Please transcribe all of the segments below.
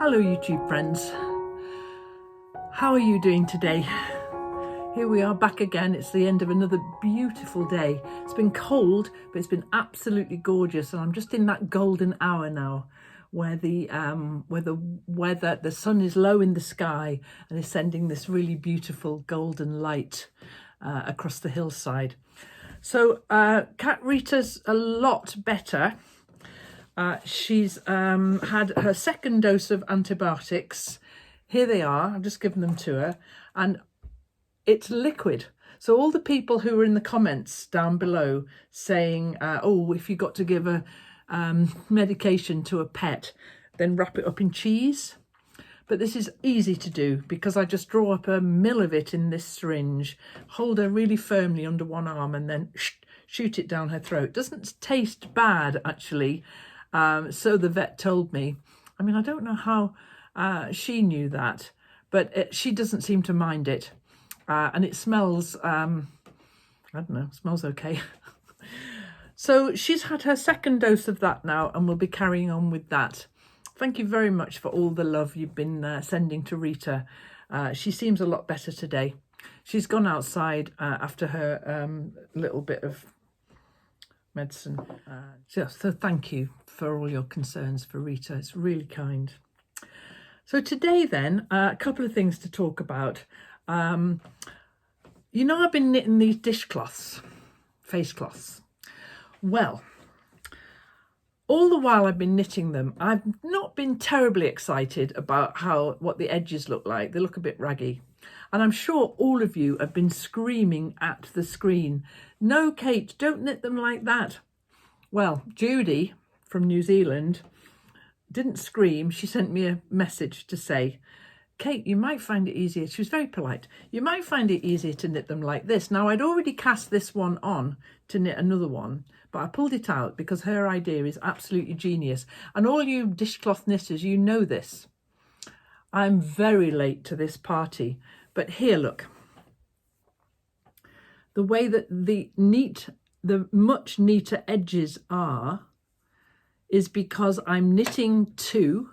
Hello YouTube friends, how are you doing today? Here we are back again. It's the end of another beautiful day. It's been cold, but it's been absolutely gorgeous, and I'm just in that golden hour now where the sun is low in the sky and is sending this really beautiful golden light across the hillside. So Cat Rita's a lot better. She's had her second dose of antibiotics. Here they are. I've just given them to her, and it's liquid. So all the people who were in the comments down below saying, oh, if you got to give a medication to a pet, then wrap it up in cheese. But this is easy to do because I just draw up a mil of it in this syringe, hold her really firmly under one arm, and then shoot it down her throat. Doesn't taste bad, actually. So the vet told me. I mean, I don't know how she knew that, but she doesn't seem to mind it. And it smells, I don't know, smells okay. So she's had her second dose of that now, and we'll be carrying on with that. Thank you very much for all the love you've been sending to Rita. She seems a lot better today. She's gone outside after her little bit of medicine. So thank you for all your concerns for Rita. It's really kind. So today then, a couple of things to talk about. You know, I've been knitting these dishcloths, face cloths. Well, all the while I've been knitting them, I've not been terribly excited about what the edges look like. They look a bit raggy. And I'm sure all of you have been screaming at the screen, no, Kate, don't knit them like that. Well, Judy from New Zealand didn't scream. She sent me a message to say, Kate, you might find it easier. She was very polite. You might find it easier to knit them like this. Now, I'd already cast this one on to knit another one, but I pulled it out because her idea is absolutely genius. And all you dishcloth knitters, you know this. I'm very late to this party, but here, look. The way that the much neater edges are is because I'm knitting two,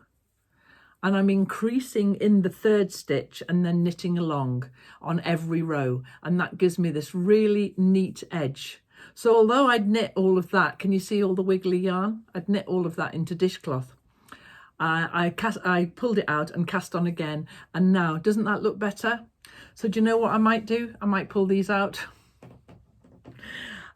and I'm increasing in the third stitch and then knitting along on every row. And that gives me this really neat edge. So although I'd knit all of that, can you see all the wiggly yarn? I'd knit all of that into dishcloth. I pulled it out and cast on again. And now, doesn't that look better? So do you know what I might do? I might pull these out.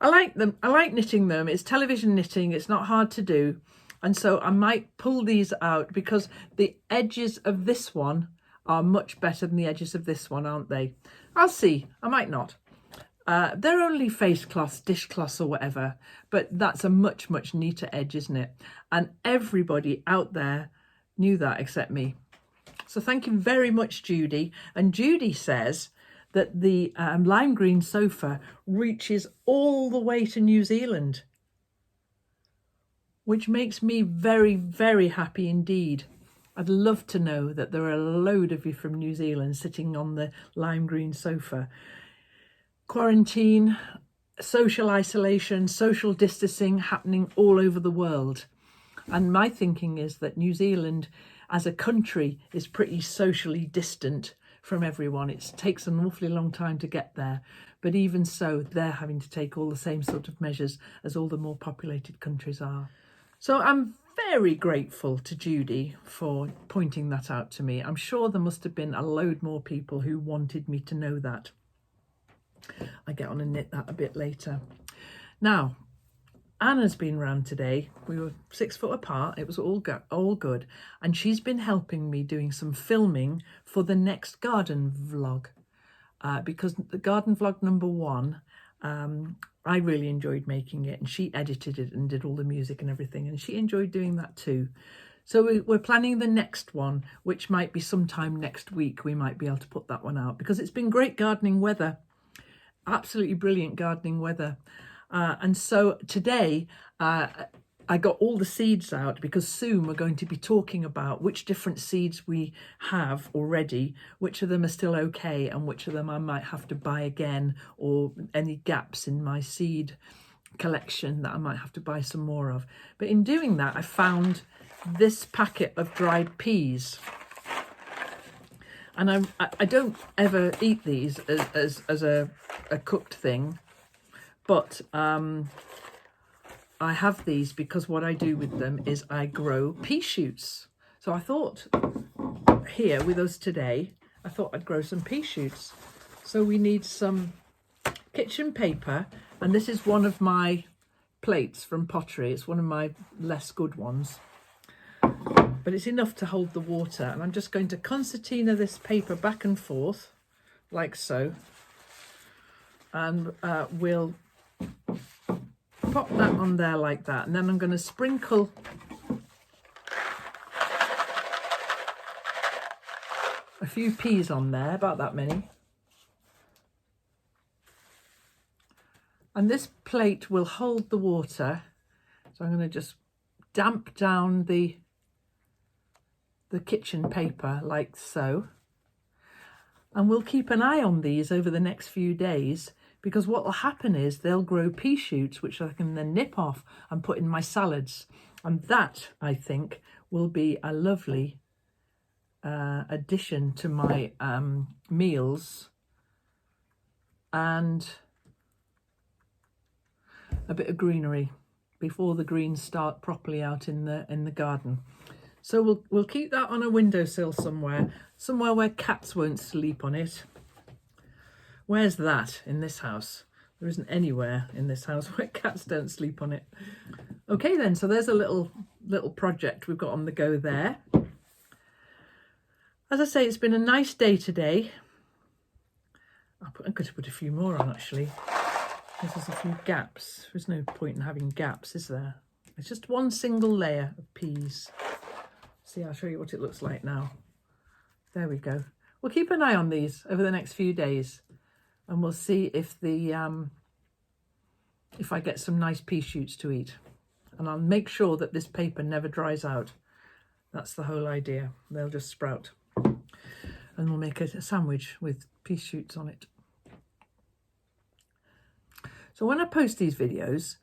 I like them. I like knitting them. It's television knitting. It's not hard to do. And so I might pull these out because the edges of this one are much better than the edges of this one, aren't they? I'll see. I might not. They're only face cloths, dishcloths or whatever, but that's a much, much neater edge, isn't it? And everybody out there knew that except me. So thank you very much, Judy. And Judy says that the lime green sofa reaches all the way to New Zealand, which makes me very, very happy indeed. I'd love to know that there are a load of you from New Zealand sitting on the lime green sofa. Quarantine, social isolation, social distancing happening all over the world. And my thinking is that New Zealand as a country is pretty socially distant from everyone. It takes an awfully long time to get there. But even so, they're having to take all the same sort of measures as all the more populated countries are. So I'm very grateful to Judy for pointing that out to me. I'm sure there must have been a load more people who wanted me to know that. I get on and knit that a bit later. Now, Anna's been round today. We were 6 foot apart. It was all good. And she's been helping me doing some filming for the next garden vlog. Because the garden vlog #1, I really enjoyed making it, and she edited it and did all the music and everything, and she enjoyed doing that too. So we're planning the next one, which might be sometime next week. We might be able to put that one out because it's been great gardening weather, absolutely brilliant gardening weather. And so today I got all the seeds out because soon we're going to be talking about which different seeds we have already, which of them are still okay and which of them I might have to buy again, or any gaps in my seed collection that I might have to buy some more of. But in doing that, I found this packet of dried peas. And I don't ever eat these as a cooked thing, but I have these because what I do with them is I grow pea shoots. So I thought here with us today, I thought I'd grow some pea shoots. So we need some kitchen paper, and this is one of my plates from pottery. It's one of my less good ones, but it's enough to hold the water. And I'm just going to concertina this paper back and forth like so, and we'll pop that on there like that, and then I'm going to sprinkle a few peas on there, about that many, and this plate will hold the water. So I'm going to just damp down the kitchen paper like so, and we'll keep an eye on these over the next few days, because what will happen is they'll grow pea shoots which I can then nip off and put in my salads, and that I think will be a lovely addition to my meals, and a bit of greenery before the greens start properly out in the garden. So we'll keep that on a windowsill somewhere where cats won't sleep on it. Where's that in this house? There isn't anywhere in this house where cats don't sleep on it. Okay then, so there's a little project we've got on the go there. As I say, it's been a nice day today. I'm going to put a few more on actually, because there's a few gaps. There's no point in having gaps, is there? It's just one single layer of peas. See, I'll show you what it looks like now. There we go. We'll keep an eye on these over the next few days, and we'll see if if I get some nice pea shoots to eat. And I'll make sure that this paper never dries out. That's the whole idea. They'll just sprout. And we'll make a sandwich with pea shoots on it. So when I post these videos,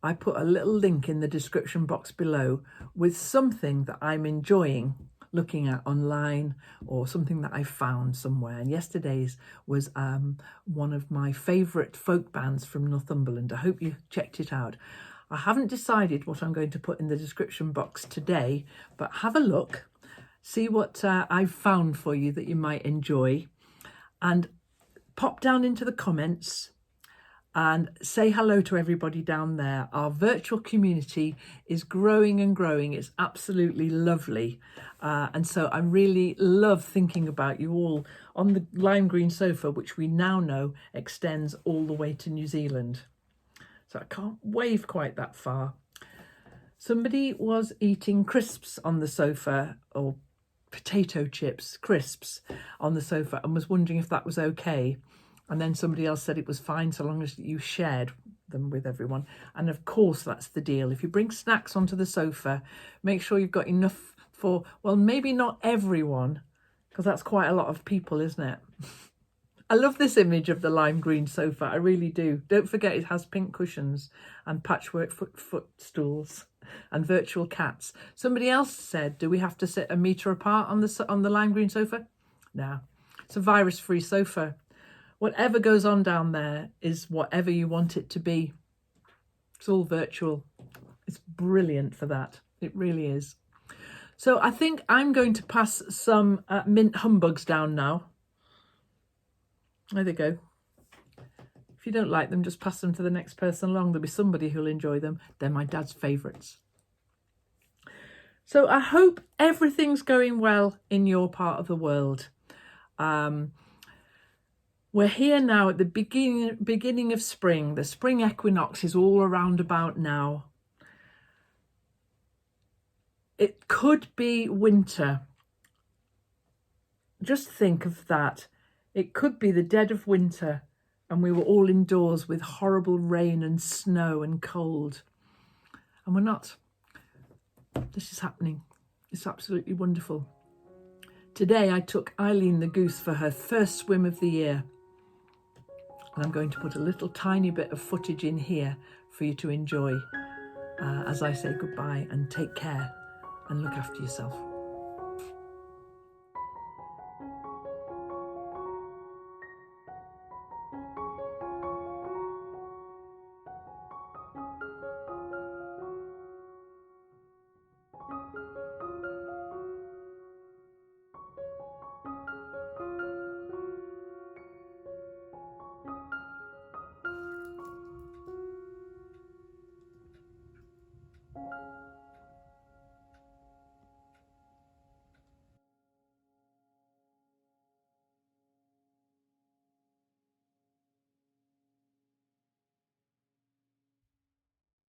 I put a little link in the description box below with something that I'm enjoying looking at online, or something that I found somewhere. And yesterday's was one of my favourite folk bands from Northumberland. I hope you checked it out. I haven't decided what I'm going to put in the description box today, but have a look, see what I've found for you that you might enjoy, and pop down into the comments and say hello to everybody down there. Our virtual community is growing and growing. It's absolutely lovely. And so I really love thinking about you all on the lime green sofa, which we now know extends all the way to New Zealand. So I can't wave quite that far. Somebody was eating crisps on the sofa, or potato chips, crisps on the sofa, and was wondering if that was okay. And then somebody else said it was fine so long as you shared them with everyone. And of course, that's the deal. If you bring snacks onto the sofa, make sure you've got enough for, well, maybe not everyone, because that's quite a lot of people, isn't it? I love this image of the lime green sofa. I really do. Don't forget it has pink cushions and patchwork footstools and virtual cats. Somebody else said, do we have to sit a metre apart on the lime green sofa? No, it's a virus-free sofa. Whatever goes on down there is whatever you want it to be. It's all virtual. It's brilliant for that. It really is. So I think I'm going to pass some mint humbugs down now. There they go. If you don't like them, just pass them to the next person along. There'll be somebody who'll enjoy them. They're my dad's favourites. So I hope everything's going well in your part of the world. We're here now at the beginning of spring. The spring equinox is all around about now. It could be winter. Just think of that. It could be the dead of winter and we were all indoors with horrible rain and snow and cold. And we're not. This is happening. It's absolutely wonderful. Today I took Eileen the goose for her first swim of the year. And I'm going to put a little tiny bit of footage in here for you to enjoy as I say goodbye and take care and look after yourself.